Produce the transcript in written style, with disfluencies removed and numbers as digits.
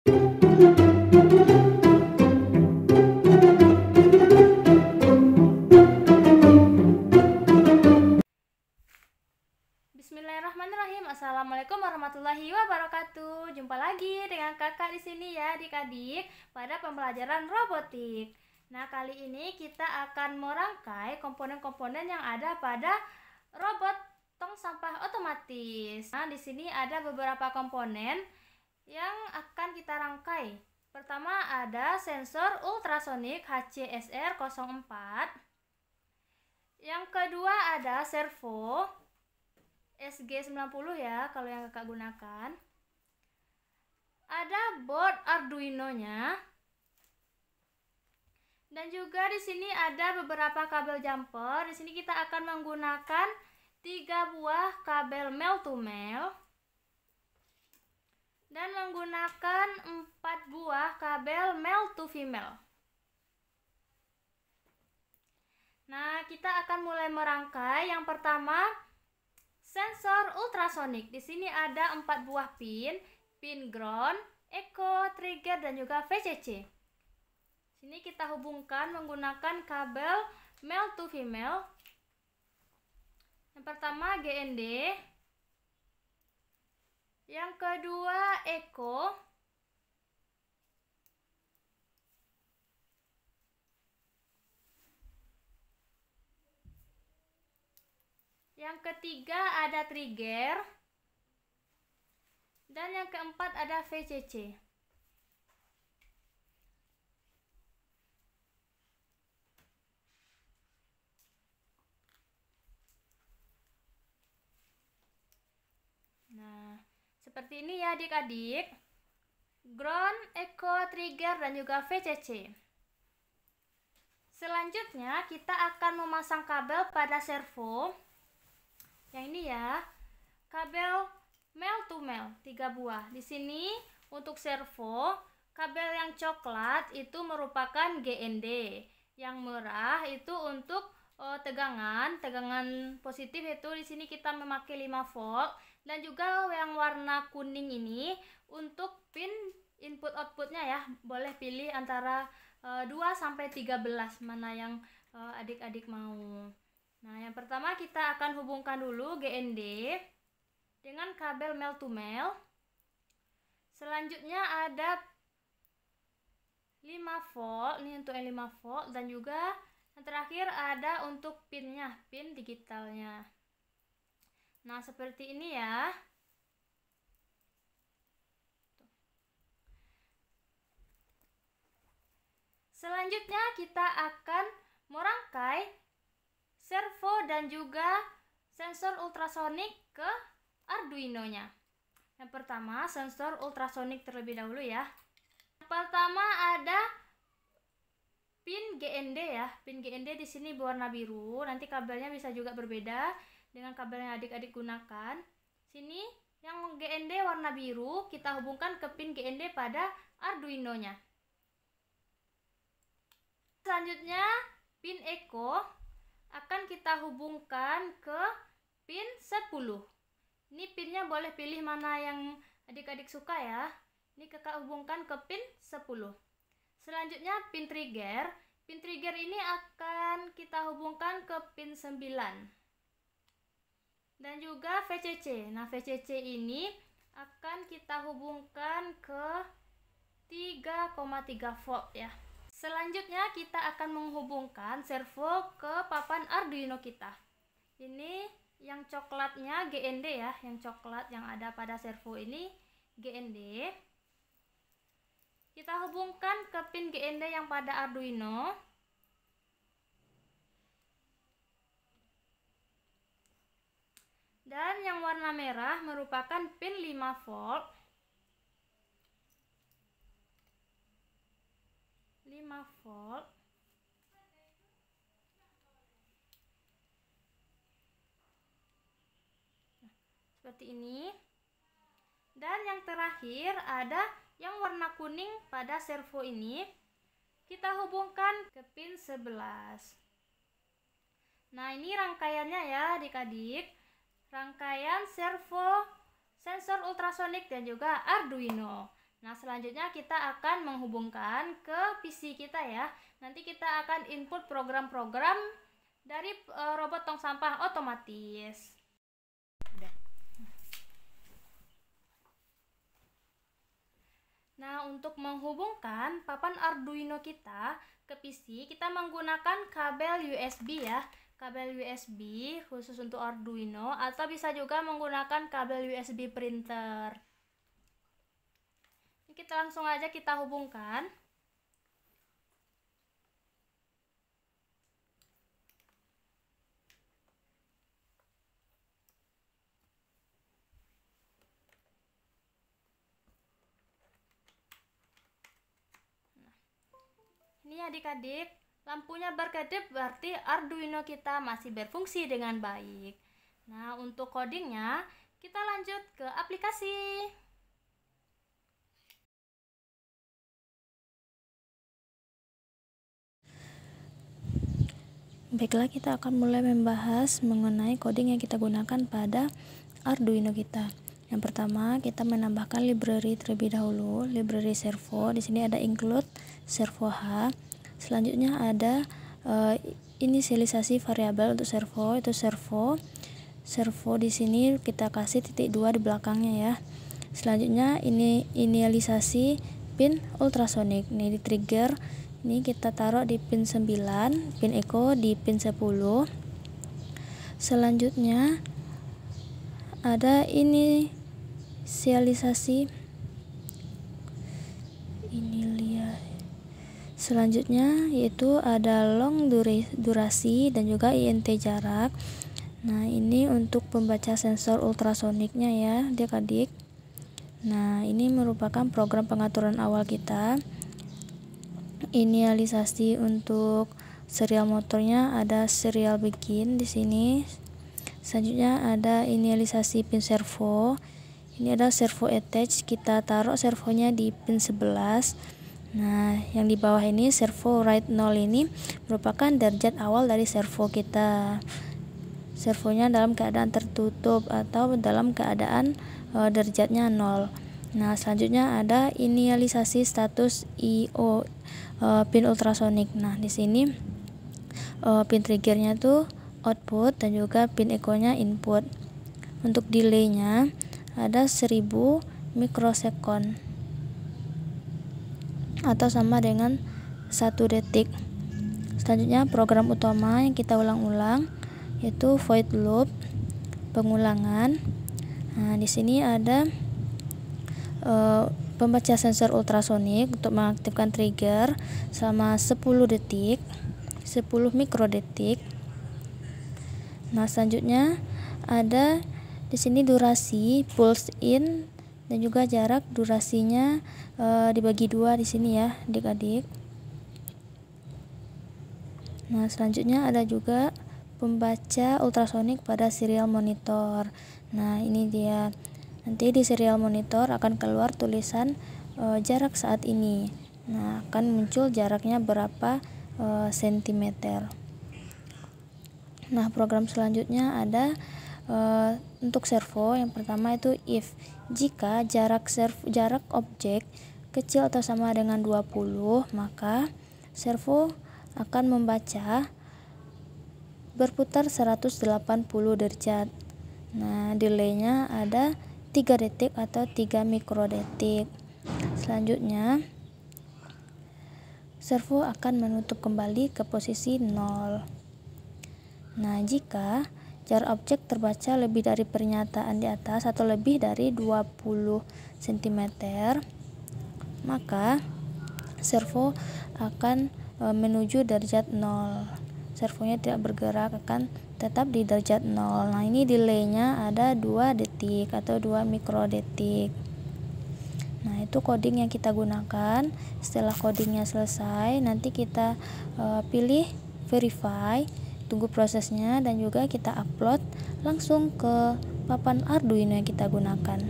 Bismillahirrahmanirrahim. Assalamualaikum warahmatullahi wabarakatuh. Jumpa lagi dengan kakak di sini ya, adik-adik, pada pembelajaran robotik. Nah, kali ini kita akan merangkai komponen-komponen yang ada pada robot tong sampah otomatis. Nah, di sini ada beberapa komponen yang akan kita rangkai. Pertama ada sensor ultrasonik HCSR04. Yang kedua ada servo SG90 ya, kalau yang kakak gunakan. Ada board Arduino-nya. Dan juga di sini ada beberapa kabel jumper. Di sini kita akan menggunakan 3 buah kabel male to male dan menggunakan 4 buah kabel male to female. Nah, kita akan mulai merangkai. Yang pertama, sensor ultrasonik. Di sini ada 4 buah pin ground, echo, trigger, dan juga VCC. Sini kita hubungkan menggunakan kabel male to female. Yang pertama GND, yang kedua echo, yang ketiga ada trigger, dan yang keempat ada VCC. Nah, seperti ini ya adik-adik. Ground, echo, trigger, dan juga VCC. Selanjutnya kita akan memasang kabel pada servo. Yang ini ya, kabel male to male 3 buah. Di sini untuk servo, kabel yang coklat itu merupakan GND. Yang merah itu untuk tegangan positif, itu di sini kita memakai 5 volt. Dan juga yang warna kuning ini untuk pin input outputnya ya. Boleh pilih antara 2 sampai 13 mana yang adik-adik mau. Nah, yang pertama kita akan hubungkan dulu GND dengan kabel male to male. Selanjutnya ada 5 volt, ini untuk yang 5 volt, dan juga yang terakhir ada untuk pinnya, pin digitalnya. Nah, seperti ini ya. Selanjutnya kita akan merangkai servo dan juga sensor ultrasonik ke Arduino-nya. Yang pertama, sensor ultrasonik terlebih dahulu ya. Yang pertama ada pin GND ya. Pin GND di sini berwarna biru. Nanti kabelnya bisa juga berbeda dengan kabel yang adik-adik gunakan. Sini yang GND warna biru kita hubungkan ke pin GND pada Arduino-nya. Selanjutnya pin echo akan kita hubungkan ke pin 10. Ini pinnya boleh pilih mana yang adik-adik suka ya. Ini kakak hubungkan ke pin 10. Selanjutnya pin trigger. Pin trigger ini akan kita hubungkan ke pin 9. Dan juga VCC. Nah, VCC ini akan kita hubungkan ke 3,3 volt ya. Selanjutnya kita akan menghubungkan servo ke papan Arduino kita. Ini yang coklatnya GND ya, yang coklat yang ada pada servo ini GND. Kita hubungkan ke pin GND yang pada Arduino. Dan yang warna merah merupakan pin 5 volt. 5 volt. Nah, seperti ini. Dan yang terakhir ada yang warna kuning pada servo ini. Kita hubungkan ke pin 11. Nah, ini rangkaiannya ya adik-adik. Rangkaian servo, sensor ultrasonik, dan juga Arduino. Nah, selanjutnya kita akan menghubungkan ke PC kita ya. Nanti kita akan input program-program dari robot tong sampah otomatis. Nah, untuk menghubungkan papan Arduino kita ke PC, kita menggunakan kabel USB ya. Kabel USB khusus untuk Arduino, atau bisa juga menggunakan kabel USB printer. Kita langsung aja kita hubungkan. Ini adik-adik, lampunya berkedip berarti Arduino kita masih berfungsi dengan baik. Nah, untuk codingnya kita lanjut ke aplikasi. Baiklah, kita akan mulai membahas mengenai coding yang kita gunakan pada Arduino kita. Yang pertama, kita menambahkan library terlebih dahulu, library servo. Di sini ada include servo H. Selanjutnya ada inisialisasi variabel untuk servo, itu servo. Servo di sini kita kasih titik 2 di belakangnya ya. Selanjutnya ini inisialisasi pin ultrasonic. Ini di trigger. Ini kita taruh di pin 9, pin echo di pin 10. Selanjutnya ada inisialisasi selanjutnya yaitu ada long durasi dan juga int jarak. Nah, ini untuk pembaca sensor ultrasoniknya ya adik-adik. Nah, ini merupakan program pengaturan awal kita. Inisialisasi untuk serial motornya ada serial begin di sini. Selanjutnya ada inisialisasi pin servo. Ini ada servo attach, kita taruh servonya di pin 11. Nah, yang di bawah ini servo write 0 ini merupakan derajat awal dari servo kita. Servonya dalam keadaan tertutup atau dalam keadaan derajatnya 0. Nah, selanjutnya ada inisialisasi status IO pin ultrasonik. Nah, di sini pin triggernya tuh output dan juga pin echo-nya input. Untuk delay-nya ada 1000 mikrosekund atau sama dengan 1 detik. Selanjutnya program utama yang kita ulang-ulang yaitu void loop, pengulangan. Nah, di sini ada pembaca sensor ultrasonik untuk mengaktifkan trigger selama 10 detik, 10 mikrodetik. Nah, selanjutnya ada di sini durasi, pulse in dan juga jarak. Durasinya dibagi 2 di sini ya, adik-adik. Nah, selanjutnya ada juga pembaca ultrasonik pada serial monitor. Nah, ini dia. Nanti di serial monitor akan keluar tulisan jarak saat ini. Nah, akan muncul jaraknya berapa sentimeter. Nah, program selanjutnya ada untuk servo. Yang pertama itu if. Jika jarak objek kecil atau sama dengan 20, maka servo akan membaca berputar 180 derajat. Nah, delaynya ada 3 detik atau 3 mikrodetik. Selanjutnya servo akan menutup kembali ke posisi 0. Nah, jika jarak objek terbaca lebih dari pernyataan di atas atau lebih dari 20 cm, maka servo akan menuju derajat 0. Servonya tidak bergerak, akan tetap di derajat 0. Nah, ini delaynya ada 2 detik atau 2 mikrodetik. Nah, itu coding yang kita gunakan. Setelah codingnya selesai, nanti kita pilih verify, tunggu prosesnya, dan juga kita upload langsung ke papan Arduino yang kita gunakan.